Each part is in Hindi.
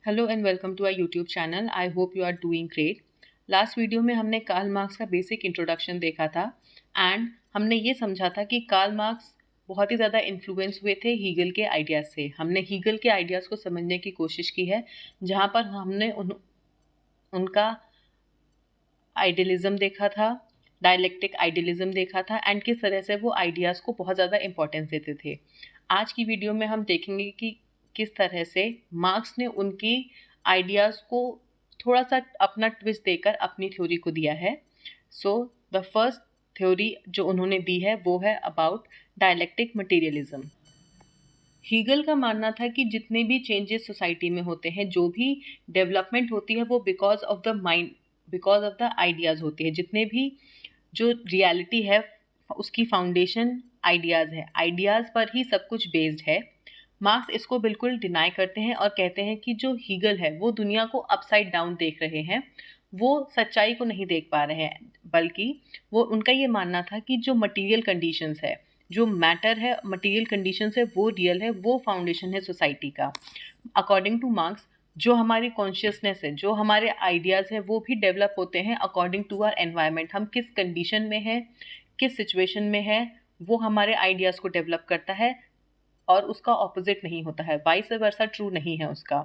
Hello and welcome to our YouTube channel. I hope you are doing great. Last video में हमने कार्ल मार्क्स का बेसिक इंट्रोडक्शन देखा था एंड हमने ये समझा था कि कार्ल मार्क्स बहुत ही ज़्यादा इन्फ्लुएंस हुए थे हीगल के आइडियाज़ से। हमने हीगल के आइडियाज़ को समझने की कोशिश की है, जहाँ पर हमने उनका आइडियलिज्म देखा था, डायलेक्टिक आइडियलिज्म देखा था एंड किस तरह से वो आइडियाज़ को बहुत ज़्यादा इंपॉर्टेंस देते थे। आज की वीडियो में हम देखेंगे कि किस तरह से मार्क्स ने उनकी आइडियाज़ को थोड़ा सा अपना ट्विस्ट देकर अपनी थ्योरी को दिया है। सो द फर्स्ट थ्योरी जो उन्होंने दी है वो है अबाउट डायलेक्टिक मटेरियलिज्म। हीगल का मानना था कि जितने भी चेंजेस सोसाइटी में होते हैं, जो भी डेवलपमेंट होती है, वो because of the mind, because of the ideas होती है। जितने भी जो रियलिटी है उसकी फाउंडेशन आइडियाज़ है, आइडियाज़ पर ही सब कुछ बेस्ड है। मार्क्स इसको बिल्कुल डिनाई करते हैं और कहते हैं कि जो हीगल है वो दुनिया को अपसाइड डाउन देख रहे हैं, वो सच्चाई को नहीं देख पा रहे हैं, बल्कि वो उनका ये मानना था कि जो मटेरियल कंडीशंस है, जो मैटर है, मटेरियल कंडीशंस है, वो रियल है, वो फाउंडेशन है सोसाइटी का। अकॉर्डिंग टू मार्क्स, जो हमारी कॉन्शियसनेस है, जो हमारे आइडियाज़ हैं, वो भी डेवलप होते हैं अकॉर्डिंग टू आवर एनवायरनमेंट। हम किस कंडीशन में हैं, किस सिचुएशन में है, वो हमारे आइडियाज़ को डेवलप करता है और उसका ऑपोजिट नहीं होता है, वाइस वर्सा ट्रू नहीं है उसका।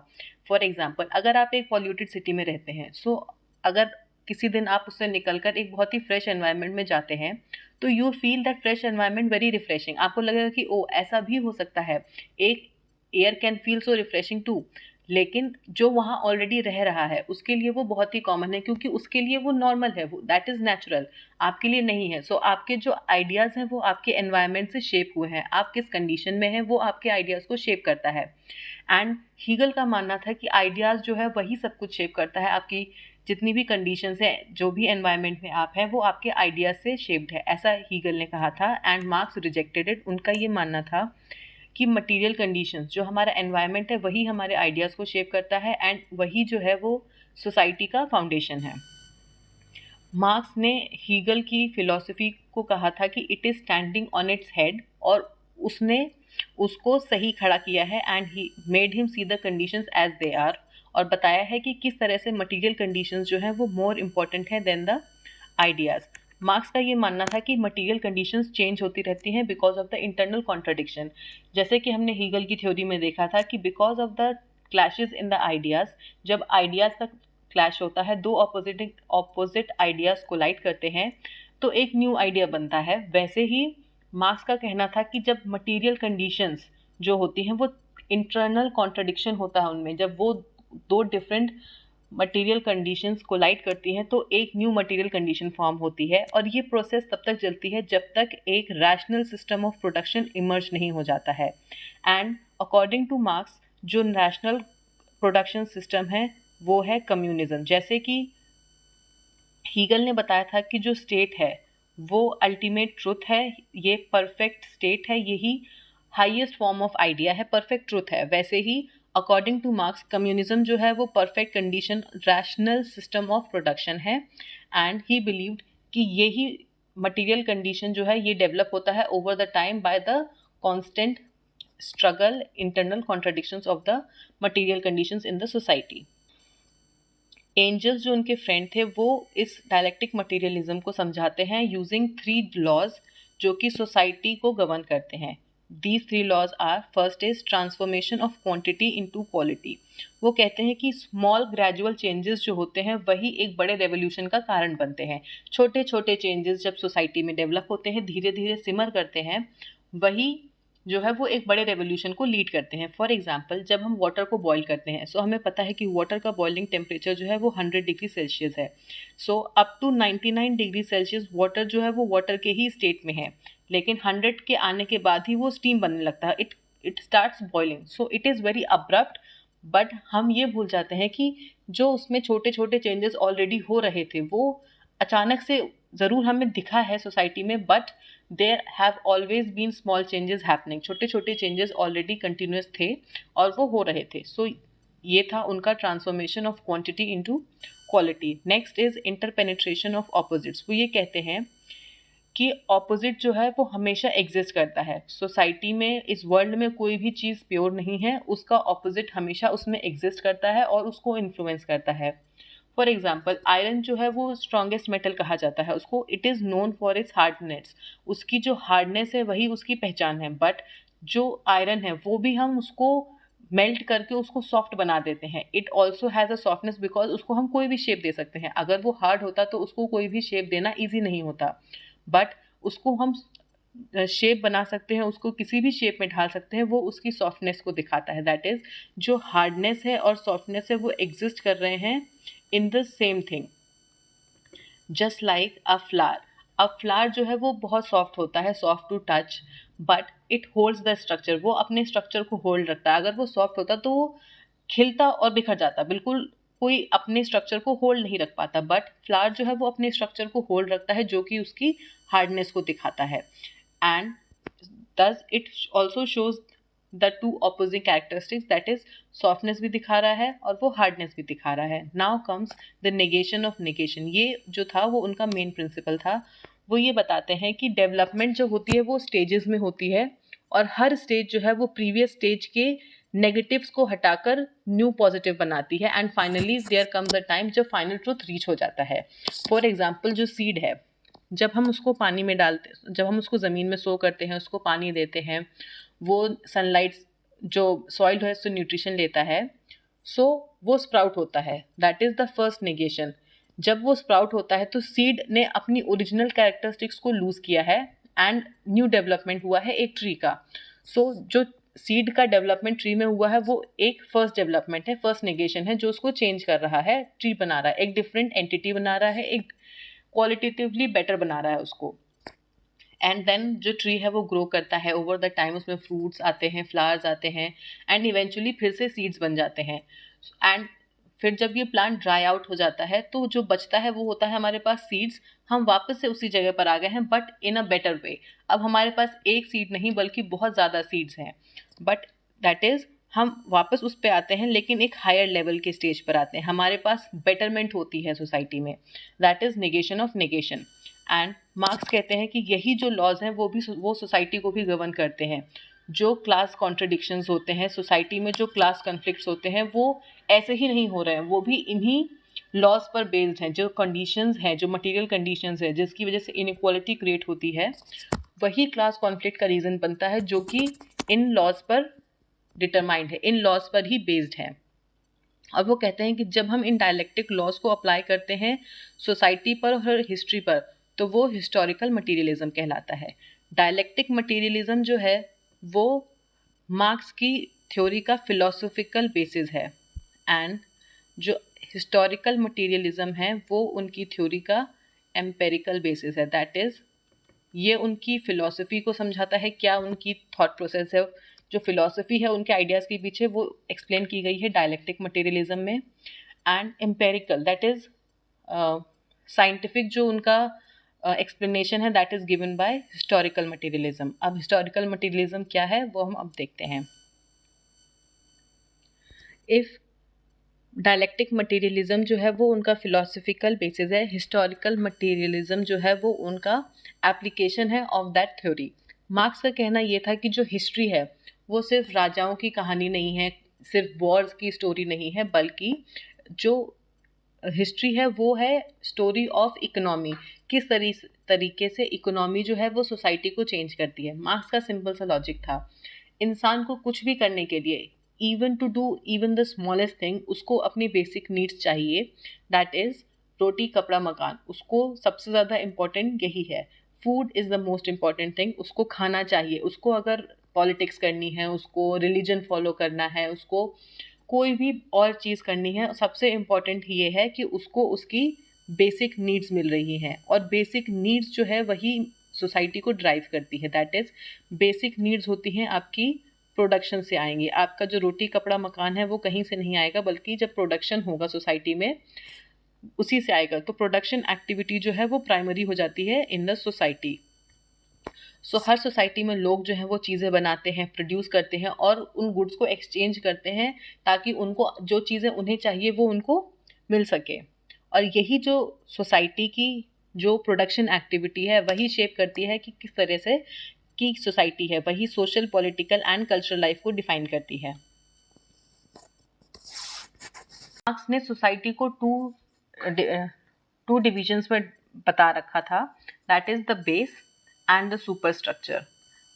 फॉर एग्जाम्पल, अगर आप एक पॉल्यूटेड सिटी में रहते हैं, सो अगर किसी दिन आप उससे निकलकर एक बहुत ही फ्रेश एनवायरनमेंट में जाते हैं, तो you feel that fresh environment very refreshing. आपको लगेगा कि ओ ऐसा भी हो सकता है, एक air can feel so refreshing too. लेकिन जो वहाँ ऑलरेडी रह रहा है उसके लिए वो बहुत ही कॉमन है, क्योंकि उसके लिए वो नॉर्मल है, वो दैट इज़ नेचुरल, आपके लिए नहीं है। सो आपके जो आइडियाज़ हैं वो आपके एनवायरनमेंट से शेप हुए हैं, आप किस कंडीशन में हैं वो आपके आइडियाज़ को शेप करता है। एंड हीगल का मानना था कि आइडियाज़ जो है वही सब कुछ शेप करता है, आपकी जितनी भी कंडीशंस हैं, जो भी एनवायरनमेंट में आप हैं, वो आपके आइडियाज़ से शेप्ड है, ऐसा हीगल ने कहा था। And marks rejected it. उनका ये मानना था कि मटेरियल कंडीशंस, जो हमारा एनवायरनमेंट है, वही हमारे आइडियाज़ को शेप करता है एंड वही जो है वो सोसाइटी का फाउंडेशन है। मार्क्स ने हीगल की फिलॉसफी को कहा था कि it is standing on its head, और उसने उसको सही खड़ा किया है and he made him see the conditions as they are, और बताया है कि किस तरह से मटेरियल कंडीशंस जो हैं वो मोर इम्पॉर्टेंट है देन द आइडियाज़। मार्क्स का ये मानना था कि मटेरियल कंडीशंस चेंज होती रहती हैं because of the internal contradiction. जैसे कि हमने हीगल की थ्योरी में देखा था कि because of the clashes in the ideas, जब आइडियाज़ का क्लैश होता है, दो ऑपोजिट आइडियाज़ कोलाइड करते हैं, तो एक न्यू आइडिया बनता है। वैसे ही मार्क्स का कहना था कि जब मटेरियल कंडीशंस जो होती हैं वो इंटरनल कॉन्ट्रडिक्शन होता है उनमें, जब वो दो डिफरेंट मटेरियल कंडीशंस कोलाइड करती हैं, तो एक न्यू मटेरियल कंडीशन फॉर्म होती है। और ये प्रोसेस तब तक चलती है जब तक एक rational system of production emerge नहीं हो जाता है। एंड अकॉर्डिंग टू मार्क्स, जो रैशनल प्रोडक्शन सिस्टम है वो है कम्युनिज्म। जैसे कि हीगल ने बताया था कि जो स्टेट है वो अल्टीमेट ट्रुथ है, ये परफेक्ट स्टेट है, यही हाईएस्ट फॉर्म ऑफ आइडिया है, परफेक्ट ट्रुथ है। वैसे ही अकॉर्डिंग टू मार्क्स, कम्युनिज्म जो है वो perfect condition, rational system of production है। एंड ही बिलीव्ड कि यही मटेरियल कंडीशन जो है ये डेवलप होता है over the time by the constant struggle, internal contradictions of the material conditions in the society. Engels जो उनके फ्रेंड थे वो इस डायलेक्टिक मटेरियलिज्म को समझाते हैं यूजिंग 3 लॉज जो कि सोसाइटी को गवर्न करते हैं। These 3 laws are, first is transformation of quantity into quality. वो कहते हैं कि स्मॉल ग्रेजुअल चेंजेस जो होते हैं वही एक बड़े रेवोल्यूशन का कारण बनते हैं। छोटे छोटे चेंजेस जब सोसाइटी में डेवलप होते हैं, धीरे धीरे सिमर करते हैं, वही जो है वो एक बड़े रेवोल्यूशन को लीड करते हैं। फॉर एग्जाम्पल, जब हम वाटर को बॉईल करते हैं, सो हमें पता है कि वाटर का बॉइलिंग टेम्परेचर जो है वो 100 डिग्री सेल्सियस है। So up to 99 degree Celsius water जो है वो वाटर के ही स्टेट में है, लेकिन 100 के आने के बाद ही वो स्टीम बनने लगता है, it starts boiling. So it is very abrupt, but हम ये भूल जाते हैं कि जो उसमें छोटे छोटे चेंजेस ऑलरेडी हो रहे थे वो अचानक से ज़रूर हमें दिखा है सोसाइटी में, but there have always been small changes happening. छोटे छोटे चेंजेस ऑलरेडी कंटिन्यूस थे और वो हो रहे थे। सो ये था उनका transformation of quantity into quality. Next is interpenetration of opposites. वो ये कहते हैं कि ऑपोजिट जो है वो हमेशा एग्जिस्ट करता है सोसाइटी में। इस वर्ल्ड में कोई भी चीज़ प्योर नहीं है, उसका ऑपोजिट हमेशा उसमें एग्जिस्ट करता है और उसको इन्फ्लुएंस करता है। फॉर एग्जाम्पल आयरन जो है वो स्ट्रॉन्गेस्ट मेटल कहा जाता है उसको, it is known for its hardness. उसकी जो हार्डनेस है वही उसकी पहचान है। बट जो आयरन है वो भी हम उसको मेल्ट करके उसको सॉफ्ट बना देते हैं। It also has a softness because उसको हम कोई भी शेप दे सकते हैं। अगर वो हार्ड होता तो उसको कोई भी शेप देना ईजी नहीं होता, बट उसको हम शेप बना सकते हैं, उसको किसी भी शेप में ढाल सकते हैं। वो उसकी सॉफ्टनेस को दिखाता है। दैट इज़ जो हार्डनेस है और सॉफ्टनेस है वो एग्जिस्ट कर रहे हैं in the same thing. Just like a flower, a flower जो है वो बहुत सॉफ्ट होता है, soft to touch, but it holds the structure. वो अपने स्ट्रक्चर को होल्ड रखता है। अगर वो सॉफ्ट होता तो वो खिलता और बिखर जाता, बिल्कुल कोई अपने स्ट्रक्चर को होल्ड नहीं रख पाता। बट फ्लावर जो है वो अपने स्ट्रक्चर को होल्ड रखता है, जो कि उसकी हार्डनेस को दिखाता है। And thus it also shows the two opposing characteristics, that is softness भी दिखा रहा है और वो hardness भी दिखा रहा है। now comes the negation of negation। ये जो था वो उनका मेन प्रिंसिपल था। वो ये बताते हैं कि डेवलपमेंट जो होती है वो स्टेजेस में होती है और हर स्टेज जो है वो प्रीवियस स्टेज के नेगेटिव्स को हटाकर न्यू पॉजिटिव बनाती है। And finally there comes a time जब फाइनल ट्रूथ रीच हो जाता है। फॉर एग्जाम्पल जो सीड है, जब हम उसको पानी में डालते, जब हम उसको ज़मीन में सो करते हैं, उसको पानी देते हैं, वो सनलाइट जो सॉइल है उससे न्यूट्रिशन लेता है, सो वो स्प्राउट होता है। That is the first negation. जब वो स्प्राउट होता है तो सीड ने अपनी ओरिजिनल कैरेक्टरिस्टिक्स को लूज़ किया है एंड न्यू डेवलपमेंट हुआ है एक ट्री का। सो जो सीड का डेवलपमेंट ट्री में हुआ है वो एक फर्स्ट डेवलपमेंट है, फर्स्ट नेगेशन है, जो उसको चेंज कर रहा है, ट्री बना रहा है, एक डिफरेंट एंटिटी बना रहा है, एक क्वालिटेटिवली बेटर बना रहा है उसको। एंड देन जो ट्री है वो ग्रो करता है ओवर द टाइम, उसमें फ्रूट्स आते हैं, फ्लावर्स आते हैं एंड इवेंचुअली फिर से सीड्स बन जाते हैं। एंड फिर जब ये प्लांट ड्राई आउट हो जाता है तो जो बचता है वो होता है हमारे पास सीड्स। हम वापस से उसी जगह पर आ गए हैं but in a better way. अब हमारे पास एक सीड नहीं बल्कि बहुत ज़्यादा सीड्स हैं, बट दैट इज़ हम वापस उस पे आते हैं लेकिन एक हायर लेवल के स्टेज पर आते हैं। हमारे पास बेटरमेंट होती है सोसाइटी में। That is negation of negation. And marks कहते हैं कि यही जो लॉज हैं वो सोसाइटी को भी गवर्न करते हैं। जो क्लास कॉन्ट्रडिक्शंस होते हैं सोसाइटी में, जो क्लास कन्फ्लिक्ट्स होते हैं, वो ऐसे ही नहीं हो रहे हैं, वो भी इन्हीं लॉज पर बेस्ड हैं। जो कंडीशंस हैं, जो मटेरियल कंडीशंस हैं जिसकी वजह से इनइक्वालिटी क्रिएट होती है, वही क्लास कॉन्फ्लिक्ट का रीज़न बनता है, जो कि इन लॉज पर डिटरमाइंड है, इन लॉज पर ही बेस्ड है। और वो कहते हैं कि जब हम इन डायलेक्टिक लॉज को अप्लाई करते हैं सोसाइटी पर और हिस्ट्री पर, तो वो हिस्टोरिकल मटीरियलिज्म कहलाता है। डायलेक्टिक मटीरियलिज्म जो है वो मार्क्स की थ्योरी का फिलोसॉफिकल बेसिस है एंड जो हिस्टोरिकल मटीरियलिज्म है वो उनकी थ्योरी का एम्पेरिकल बेसिस है। दैट इज़ ये उनकी फ़िलॉसफी को समझाता है, क्या उनकी थॉट प्रोसेस है, जो फ़िलॉसफी है उनके आइडियाज़ के पीछे, वो एक्सप्लेन की गई है डायलेक्टिक मटेरियलिज्म में। And empirical, that is scientific जो उनका एक्सप्लेनेशन है, that is given by historical materialism. अब हिस्टोरिकल मटेरियलिज्म क्या है वो हम अब देखते हैं। इफ़ डायलेक्टिक मटेरियलिज्म जो है वो उनका फ़िलोसफिकल बेसिस है, हिस्टोरिकल मटेरियलिज्म जो है वो उनका एप्लीकेशन है ऑफ दैट थ्योरी। मार्क्स का कहना ये था कि जो हिस्ट्री है वो सिर्फ राजाओं की कहानी नहीं है, सिर्फ वॉर्स की स्टोरी नहीं है, बल्कि जो हिस्ट्री है वो है स्टोरी ऑफ इकोनॉमी। किस तरीके से इकोनॉमी जो है वो सोसाइटी को चेंज करती है। मार्क्स का सिंपल सा लॉजिक था, इंसान को कुछ भी करने के लिए, even to do even the smallest thing, उसको अपनी बेसिक नीड्स चाहिए। दैट इज़ रोटी कपड़ा मकान, उसको सबसे ज़्यादा इम्पॉर्टेंट यही है। Food is the most important thing, उसको खाना चाहिए। उसको अगर पॉलिटिक्स करनी है, उसको रिलीजन फॉलो करना है, उसको कोई भी और चीज़ करनी है, सबसे इम्पॉर्टेंट ये है कि उसको उसकी बेसिक नीड्स मिल रही हैं। और बेसिक नीड्स जो है वही सोसाइटी को ड्राइव करती है। दैट इज़ बेसिक नीड्स होती हैं आपकी प्रोडक्शन से आएंगी। आपका जो रोटी कपड़ा मकान है वो कहीं से नहीं आएगा, बल्कि जब प्रोडक्शन होगा सोसाइटी में उसी से आएगा। तो प्रोडक्शन एक्टिविटी जो है वो प्राइमरी हो जाती है इन the society. So her society में लोग जो हैं वो चीज़ें बनाते हैं, प्रोड्यूस करते हैं और उन गुड्स को एक्सचेंज करते हैं ताकि उनको जो चीज़ें उन्हें चाहिए वो उनको मिल सके। और यही जो सोसाइटी की जो प्रोडक्शन एक्टिविटी है वही शेप करती है कि किस तरह से की सोसाइटी है, वही social, political and cultural life को डिफाइन करती है। मार्क्स ने सोसाइटी को टू डिविजन्स में बता रखा था, that is the base and the super structure.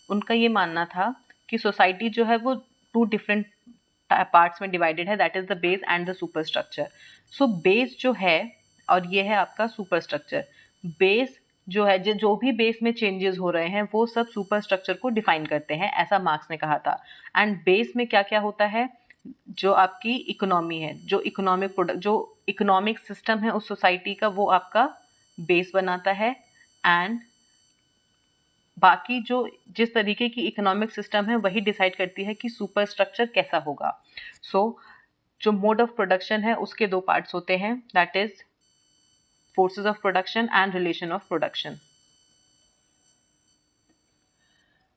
उनका ये मानना था कि सोसाइटी जो है वो टू डिफरेंट पार्ट्स में डिवाइडेड है, that is the base and the super structure. So base जो है और ये है आपका सुपर स्ट्रक्चर। बेस जो है, जो भी बेस में चेंजेस हो रहे हैं वो सब सुपर स्ट्रक्चर को डिफाइन करते हैं, ऐसा मार्क्स ने कहा था। एंड बेस में क्या क्या होता है, जो आपकी इकोनॉमी है, जो इकोनॉमिक प्रोडक्ट, जो इकोनॉमिक सिस्टम है उस सोसाइटी का, वो आपका बेस बनाता है। एंड बाकी जो जिस तरीके की इकोनॉमिक सिस्टम है वही डिसाइड करती है कि सुपर स्ट्रक्चर कैसा होगा। सो जो मोड ऑफ प्रोडक्शन है उसके दो पार्ट्स होते हैं, that is forces of production and relation of production.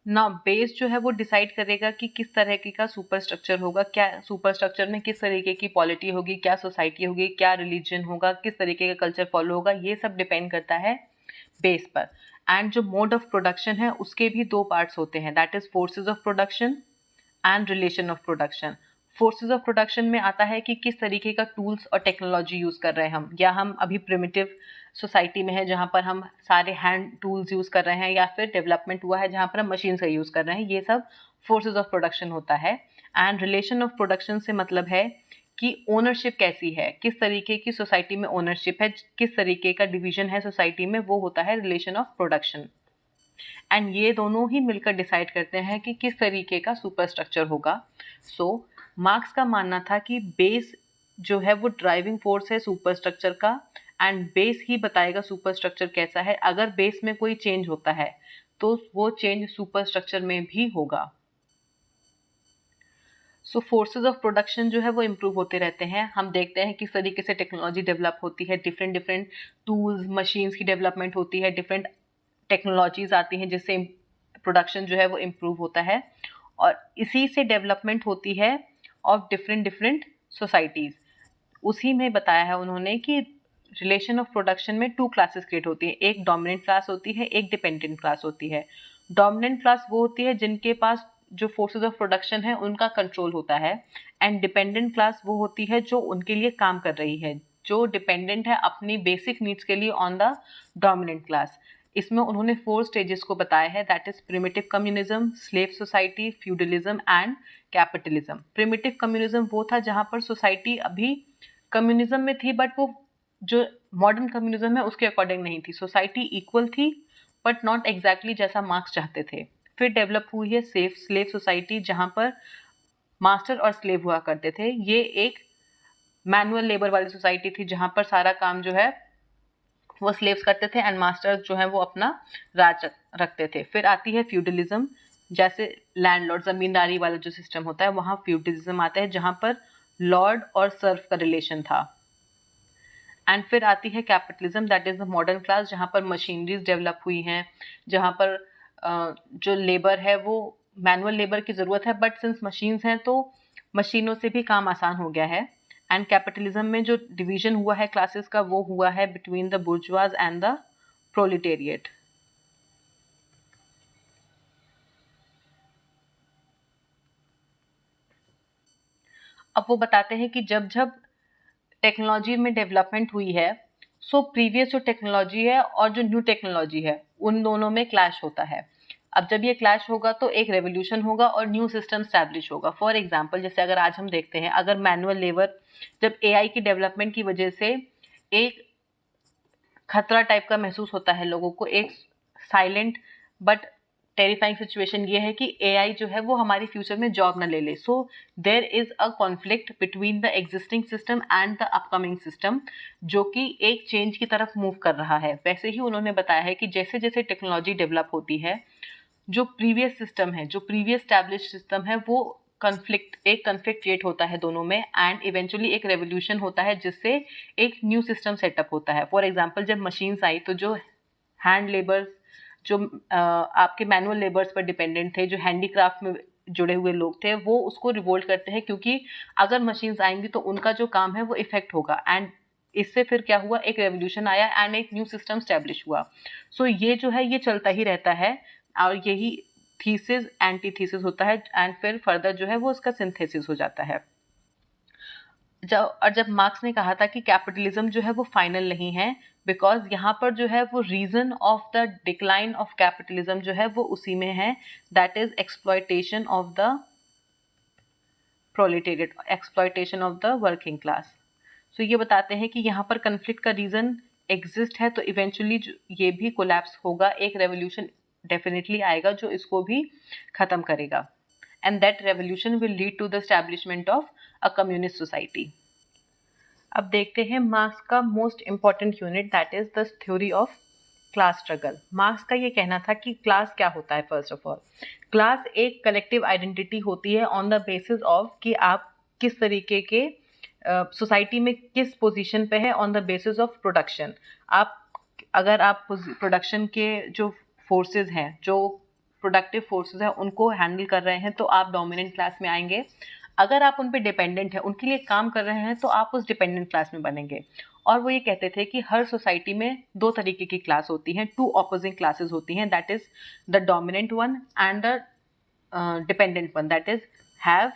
ना बेस जो है वो डिसाइड करेगा कि किस तरह का सुपर स्ट्रक्चर होगा, क्या सुपर स्ट्रक्चर में किस तरीके की पॉलिटी होगी, क्या सोसाइटी होगी, क्या रिलीजन होगा, किस तरीके का कल्चर फॉलो होगा, ये सब डिपेंड करता है बेस पर। एंड जो मोड ऑफ प्रोडक्शन है उसके भी दो पार्ट्स होते हैं, that is forces of production and relation of production. Forces of production में आता है कि किस तरीके का टूल्स और टेक्नोलॉजी यूज कर रहे हैं हम, या हम अभी प्रिमिटिव सोसाइटी में है जहाँ पर हम सारे हैंड टूल्स यूज कर रहे हैं, या फिर डेवलपमेंट हुआ है जहाँ पर हम मशीन का यूज कर रहे हैं, ये सब फोर्सेस ऑफ प्रोडक्शन होता है। एंड रिलेशन ऑफ प्रोडक्शन से मतलब है कि ओनरशिप कैसी है, किस तरीके की सोसाइटी में ओनरशिप है, किस तरीके का डिवीजन है सोसाइटी में, वो होता है रिलेशन ऑफ प्रोडक्शन। एंड ये दोनों ही मिलकर डिसाइड करते हैं कि किस तरीके का सुपर स्ट्रक्चर होगा। सो मार्क्स का मानना था कि बेस जो है वो ड्राइविंग फोर्स है सुपर स्ट्रक्चर का, एंड बेस ही बताएगा सुपर स्ट्रक्चर कैसा है। अगर बेस में कोई चेंज होता है तो वो चेंज सुपर स्ट्रक्चर में भी होगा। सो फोर्सेस ऑफ प्रोडक्शन जो है वो इम्प्रूव होते रहते हैं। हम देखते हैं किस तरीके से टेक्नोलॉजी डेवलप होती है, डिफरेंट डिफरेंट टूल्स मशीन्स की डेवलपमेंट होती है, डिफरेंट टेक्नोलॉजीज आती हैं जिससे प्रोडक्शन जो है वो इम्प्रूव होता है। और इसी से डेवलपमेंट होती है ऑफ डिफरेंट डिफरेंट सोसाइटीज़। उसी में बताया है उन्होंने कि रिलेशन ऑफ प्रोडक्शन में टू क्लासेस क्रिएट होती है, एक डोमिनेंट क्लास होती है, एक डिपेंडेंट क्लास होती है। डोमिनेंट क्लास वो होती है जिनके पास जो फोर्सेस ऑफ प्रोडक्शन है उनका कंट्रोल होता है, एंड डिपेंडेंट क्लास वो होती है जो उनके लिए काम कर रही है, जो डिपेंडेंट है अपनी बेसिक नीड्स के लिए ऑन द डोमिनेंट क्लास। इसमें उन्होंने 4 स्टेजेस को बताया है, that is primitive communism, slave society, feudalism and capitalism. Primitive communism वो था जहां पर सोसाइटी अभी कम्युनिज्म में थी, बट वो जो मॉडर्न कम्युनिज्म है उसके अकॉर्डिंग नहीं थी, सोसाइटी इक्वल थी बट नॉट एग्जैक्टली जैसा मार्क्स चाहते थे। फिर डेवलप हुई है स्लेव सोसाइटी, जहां पर मास्टर और स्लेव हुआ करते थे। ये एक मैनुअल लेबर वाली सोसाइटी थी जहां पर सारा काम जो है वो स्लेव्स करते थे एंड मास्टर्स जो है वो अपना राज रखते थे। फिर आती है फ्यूडलिज्म, जैसे लैंडलॉर्ड जमींदारी वाला जो सिस्टम होता है वहाँ फ्यूडलिज्म आता है जहाँ पर लॉर्ड और सर्व का रिलेशन था। एंड फिर आती है capitalism, that is the modern class, जहाँ पर मशीनरीज डेवलप हुई हैं, जहाँ पर जो लेबर है वो मैनुअल लेबर की ज़रूरत है, बट सिंस मशीन्स हैं तो मशीनों से भी काम आसान हो गया है। एंड कैपिटलिज्म में जो डिवीजन हुआ है क्लासेस का वो हुआ है between the bourgeoisie and the proletariat. अब वो बताते हैं कि जब जब टेक्नोलॉजी में डेवलपमेंट हुई है, सो प्रीवियस जो टेक्नोलॉजी है और जो न्यू टेक्नोलॉजी है उन दोनों में क्लैश होता है। अब जब ये क्लैश होगा तो एक रेवोल्यूशन होगा और न्यू सिस्टम स्टैब्लिश होगा। फॉर एग्जांपल जैसे अगर आज हम देखते हैं, अगर मैनुअल लेबर जब एआई की डेवलपमेंट की वजह से एक खतरा टाइप का महसूस होता है लोगों को, एक साइलेंट बट टेरिफाइंग सिचुएशन ये है कि एआई जो है वो हमारी फ्यूचर में जॉब ना ले ले। So there is a conflict between the existing system and the upcoming system, जो कि एक चेंज की तरफ मूव कर रहा है। वैसे ही उन्होंने बताया है कि जैसे जैसे टेक्नोलॉजी डेवलप होती है, जो प्रीवियस सिस्टम है, जो प्रीवियस स्टैब्लिश सिस्टम है, वो एक कन्फ्लिक्ट क्रिएट होता है दोनों में, एंड इवेंचुअली एक रेवोल्यूशन होता है जिससे एक न्यू सिस्टम सेटअप होता है। फॉर एग्जांपल जब मशीन्स आई तो जो हैंड लेबर्स, जो आपके मैनुअल लेबर्स पर डिपेंडेंट थे, जो हैंडीक्राफ्ट में जुड़े हुए लोग थे, वो उसको रिवोल्ट करते हैं क्योंकि अगर मशीन्स आएंगी तो उनका जो काम है वो इफेक्ट होगा। एंड इससे फिर क्या हुआ, एक रेवोल्यूशन आया एंड एक न्यू सिस्टम स्टैब्लिश हुआ। सो ये जो है ये चलता ही रहता है और यही थीसिस एंटीथीसिस होता है एंड फिर फर्दर जो है वो उसका सिंथेसिस हो जाता है। जब मार्क्स ने कहा था कि कैपिटलिज्म जो है वो फाइनल नहीं है, बिकॉज यहाँ पर जो है वो reason of the decline of capitalism जो है वो उसी में है, that is exploitation of the proletariat, exploitation of the working class. So ये बताते हैं कि यहाँ पर कन्फ्लिक्ट का रीजन एग्जिस्ट है तो इवेंचुअली ये भी कोलैप्स होगा, एक रेवोल्यूशन डेफिनेटली आएगा जो इसको भी खत्म करेगा and that revolution will lead to the establishment of a communist society. अब देखते हैं मार्क्स का most important unit, that is the theory of class struggle. Marx का ये कहना था कि क्लास क्या होता है। फर्स्ट ऑफ ऑल, क्लास एक कलेक्टिव आइडेंटिटी होती है ऑन द बेसिस ऑफ कि आप किस तरीके के सोसाइटी में किस पोजीशन पे है, on the basis of production. अगर आप प्रोडक्शन के जो फोर्सेस हैं, जो प्रोडक्टिव फोर्सेस हैं, उनको हैंडल कर रहे हैं तो आप डोमिनेंट क्लास में आएंगे। अगर आप उन पे डिपेंडेंट हैं, उनके लिए काम कर रहे हैं, तो आप उस डिपेंडेंट क्लास में बनेंगे। और वो ये कहते थे कि हर सोसाइटी में दो तरीके की क्लास होती हैं, टू ऑपोजिंग क्लासेस होती हैं, that is the dominant one and the dependent one, that is have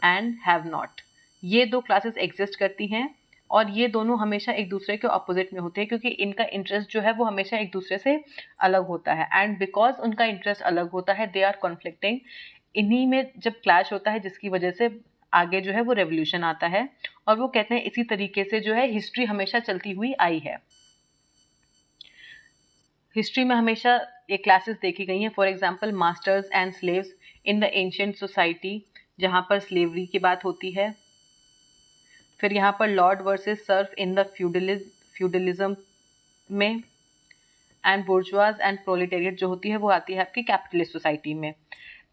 and have not. ये दो क्लासेस एग्जिस्ट करती हैं और ये दोनों हमेशा एक दूसरे के ऑपोजिट में होते हैं क्योंकि इनका इंटरेस्ट जो है वो हमेशा एक दूसरे से अलग होता है एंड बिकॉज उनका इंटरेस्ट अलग होता है दे आर कॉन्फ्लिक्टिंग। इन्हीं में जब क्लैश होता है जिसकी वजह से आगे जो है वो रेवोल्यूशन आता है। और वो कहते हैं इसी तरीके से जो है हिस्ट्री हमेशा चलती हुई आई है। हिस्ट्री में हमेशा ये क्लासेस देखी गई हैं, for example masters and slaves in the ancient society, जहाँ पर स्लेवरी की बात होती है। फिर यहाँ पर Lord versus Surf in the feudalism में, एंड बोर्जवाज एंड प्रोलेटेरिएट जो होती है वो आती है आपकी कैपिटलिस्ट सोसाइटी में।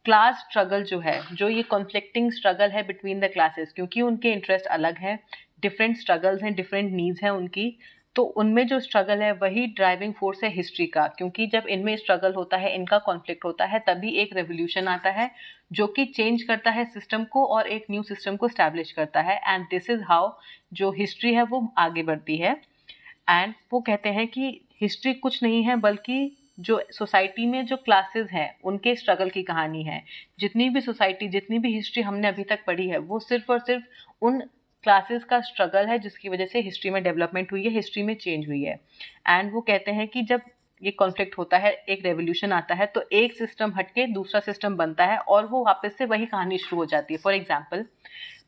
क्लास स्ट्रगल जो है, जो ये कॉन्फ्लिक्टिंग स्ट्रगल है बिटवीन द क्लासेस, क्योंकि उनके इंटरेस्ट अलग हैं, डिफरेंट स्ट्रगल्स हैं, डिफरेंट नीड्स हैं उनकी, तो उनमें जो स्ट्रगल है वही ड्राइविंग फोर्स है हिस्ट्री का। क्योंकि जब इनमें स्ट्रगल होता है, इनका कॉन्फ्लिक्ट होता है, तभी एक रेवोल्यूशन आता है जो कि चेंज करता है सिस्टम को और एक न्यू सिस्टम को स्टैब्लिश करता है एंड दिस इज हाउ जो हिस्ट्री है वो आगे बढ़ती है। एंड वो कहते हैं कि हिस्ट्री कुछ नहीं है बल्कि जो सोसाइटी में जो क्लासेस हैं उनके स्ट्रगल की कहानी है। जितनी भी सोसाइटी, जितनी भी हिस्ट्री हमने अभी तक पढ़ी है वो सिर्फ और सिर्फ उन क्लासेस का स्ट्रगल है जिसकी वजह से हिस्ट्री में डेवलपमेंट हुई है, हिस्ट्री में चेंज हुई है। एंड वो कहते हैं कि जब ये कॉन्फ्लिक्ट होता है, एक रेवोल्यूशन आता है, तो एक सिस्टम हटके दूसरा सिस्टम बनता है और वो वापस से वही कहानी शुरू हो जाती है। फॉर एग्जाम्पल,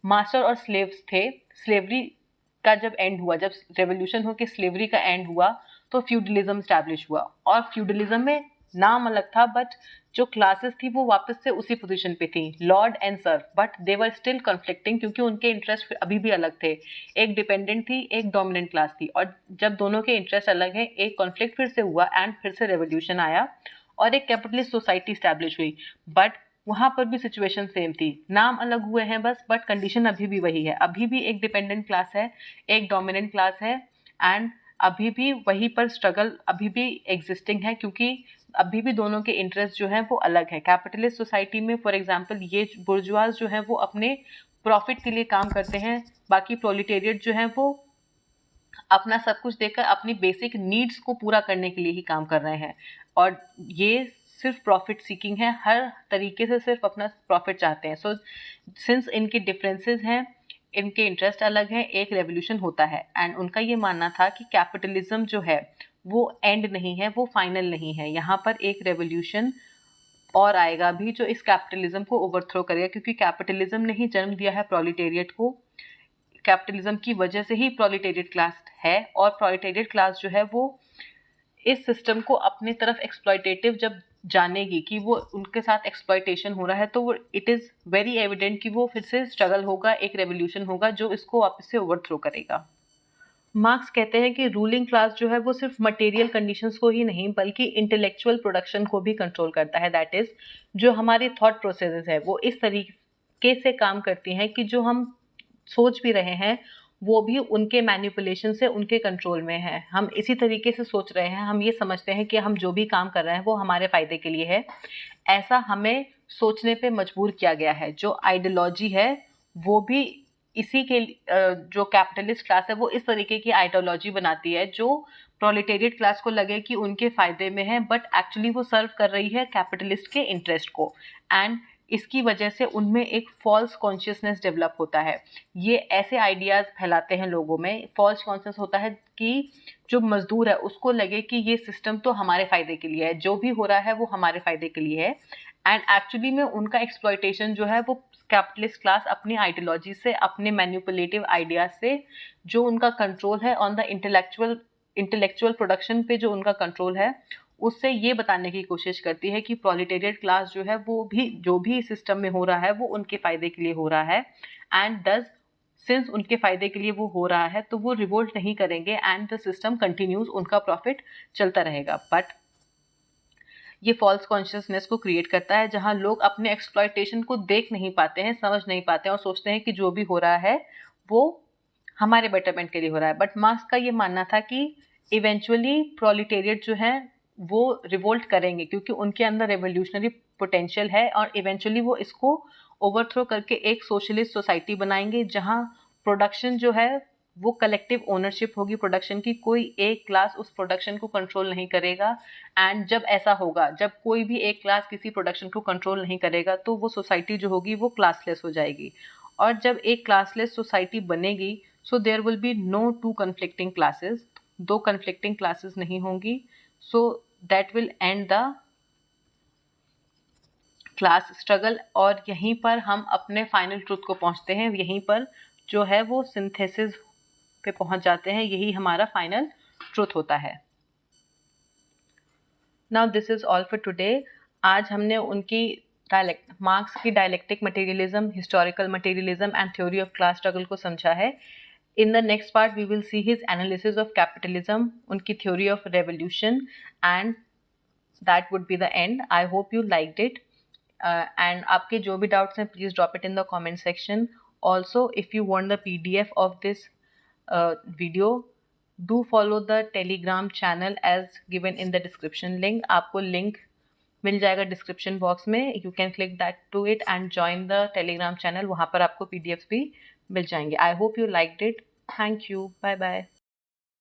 मास्टर और स्लेव्स थे, स्लेवरी का जब एंड हुआ, जब रेवोल्यूशन हो के स्लेवरी का एंड हुआ, तो फ्यूडलिज्म स्टैब्लिश हुआ। और फ्यूडलिज्म में नाम अलग था बट जो क्लासेस थी वो वापस से उसी पोजीशन पे थी, Lord and Surf, but they were still conflicting क्योंकि उनके इंटरेस्ट अभी भी अलग थे। एक डिपेंडेंट थी, एक डोमिनेंट क्लास थी, और जब दोनों के इंटरेस्ट अलग है, एक कॉन्फ्लिक्ट फिर से हुआ एंड फिर से रेवोल्यूशन आया और एक कैपिटलिस्ट सोसाइटी स्टैब्लिश हुई। बट वहाँ पर भी सिचुएशन सेम थी, नाम अलग हुए हैं बस, बट कंडीशन अभी भी वही है। अभी भी एक डिपेंडेंट क्लास है, एक डोमिनेंट क्लास है एंड अभी भी वहीं पर स्ट्रगल अभी भी एग्जिस्टिंग है क्योंकि अभी भी दोनों के इंटरेस्ट जो हैं वो अलग है। कैपिटलिस्ट सोसाइटी में फॉर एग्जांपल ये बुर्जुआज जो हैं वो अपने प्रॉफिट के लिए काम करते हैं, बाकी प्रोलिटेरिएट जो हैं वो अपना सब कुछ देकर अपनी बेसिक नीड्स को पूरा करने के लिए ही काम कर रहे हैं। और ये सिर्फ प्रॉफिट सीकिंग है, हर तरीके से सिर्फ अपना प्रॉफिट चाहते हैं। सो सिंस इनके डिफरेंसेस हैं, इनके इंटरेस्ट अलग हैं, एक रेवोल्यूशन होता है एंड उनका ये मानना था कि कैपिटलिज्म जो है वो एंड नहीं है, वो फाइनल नहीं है। यहाँ पर एक रेवोल्यूशन और आएगा भी जो इस कैपिटलिज्म को ओवरथ्रो करेगा, क्योंकि कैपिटलिज्म ने ही जन्म दिया है प्रोलिटेरिएट को। कैपिटलिज्म की वजह से ही प्रोलिटेरिएट क्लास है और प्रोलिटेरिएट क्लास जो है वो इस सिस्टम को अपने तरफ एक्सप्लॉयटेटिव जब जानेगी कि वो उनके साथ एक्सप्लॉयटेशन हो रहा है, तो वो इट इज़ वेरी एविडेंट कि वो फिर से स्ट्रगल होगा, एक रेवोल्यूशन होगा जो इसको वापस से ओवरथ्रो करेगा। मार्क्स कहते हैं कि रूलिंग क्लास जो है वो सिर्फ मटेरियल कंडीशंस को ही नहीं बल्कि इंटेलेक्चुअल प्रोडक्शन को भी कंट्रोल करता है। दैट इज जो हमारी थॉट प्रोसेसेस है वो इस तरीके से काम करती हैं कि जो हम सोच भी रहे हैं वो भी उनके मैनिपुलेशन से उनके कंट्रोल में है। हम इसी तरीके से सोच रहे हैं, हम ये समझते हैं कि हम जो भी काम कर रहे हैं वो हमारे फायदे के लिए है, ऐसा हमें सोचने पे मजबूर किया गया है। जो आइडियोलॉजी है वो भी इसी के जो कैपिटलिस्ट क्लास है वो इस तरीके की आइडियोलॉजी बनाती है जो प्रोलेटेरिएट क्लास को लगे कि उनके फायदे में है, बट एक्चुअली वो सर्व कर रही है कैपिटलिस्ट के इंटरेस्ट को। एंड इसकी वजह से उनमें एक फॉल्स कॉन्शियसनेस डेवलप होता है। ये ऐसे आइडियाज फैलाते हैं लोगों में, फॉल्स कॉन्शियस होता है कि जो मजदूर है उसको लगे कि ये सिस्टम तो हमारे फायदे के लिए है, जो भी हो रहा है वो हमारे फायदे के लिए है। एंड एक्चुअली में उनका एक्सप्लॉयटेशन जो है वो कैपिटलिस्ट क्लास अपनी आइडियोलॉजी से, अपने मैन्युपुलेटिव आइडियाज से, जो उनका कंट्रोल है ऑन द इंटेलेक्चुअल प्रोडक्शन पे जो उनका कंट्रोल है, उससे ये बताने की कोशिश करती है कि प्रोलेटेरिएट क्लास जो है वो भी जो भी सिस्टम में हो रहा है वो उनके फायदे के लिए हो रहा है। एंड दस सिंस उनके फायदे के लिए वो हो रहा है तो वो रिवोल्ट नहीं करेंगे एंड द सिस्टम कंटिन्यूज, उनका प्रॉफिट चलता रहेगा। बट ये फॉल्स कॉन्शियसनेस को क्रिएट करता है जहां लोग अपने एक्सप्लॉयटेशन को देख नहीं पाते हैं, समझ नहीं पाते हैं और सोचते हैं कि जो भी हो रहा है वो हमारे बेटरमेंट के लिए हो रहा है। बट मार्क्स का ये मानना था कि इवेंचुअली प्रोलिटेरिएट जो है वो रिवोल्ट करेंगे क्योंकि उनके अंदर रेवोल्यूशनरी पोटेंशियल है और इवेंचुअली वो इसको ओवरथ्रो करके एक सोशलिस्ट सोसाइटी बनाएंगे जहां प्रोडक्शन जो है वो कलेक्टिव ओनरशिप होगी प्रोडक्शन की, कोई एक क्लास उस प्रोडक्शन को कंट्रोल नहीं करेगा। एंड जब ऐसा होगा, जब कोई भी एक क्लास किसी प्रोडक्शन को कंट्रोल नहीं करेगा तो वो सोसाइटी जो होगी वो क्लासलेस हो जाएगी। और जब एक क्लासलेस सोसाइटी बनेगी so there will be no two conflicting classes, दो कन्फ्लिक्टिंग क्लासेस नहीं होंगी। So that will end the class struggle. और यहीं पर हम अपने फाइनल ट्रूथ को पहुंचते हैं, यहीं पर जो है वो सिंथेसिस पे पहुंच जाते हैं, यही हमारा फाइनल ट्रूथ होता है। Now this is all for today. आज हमने उनकी मार्क्स की dialectic materialism, historical materialism and theory of class struggle को समझा है। In the next part, we will see his analysis of capitalism, उनकी theory of revolution, and that would be the end. I hope you liked it. And आपके जो भी doubts हैं, please drop it in the comment section. Also, if you want the PDF of this video, do follow the Telegram channel as given in the description link. आपको link मिल जाएगा description box में. You can click that to it and join the Telegram channel. वहाँ पर आपको PDFs भी मिल जाएंगे। I hope you liked it. Thank you. Bye bye.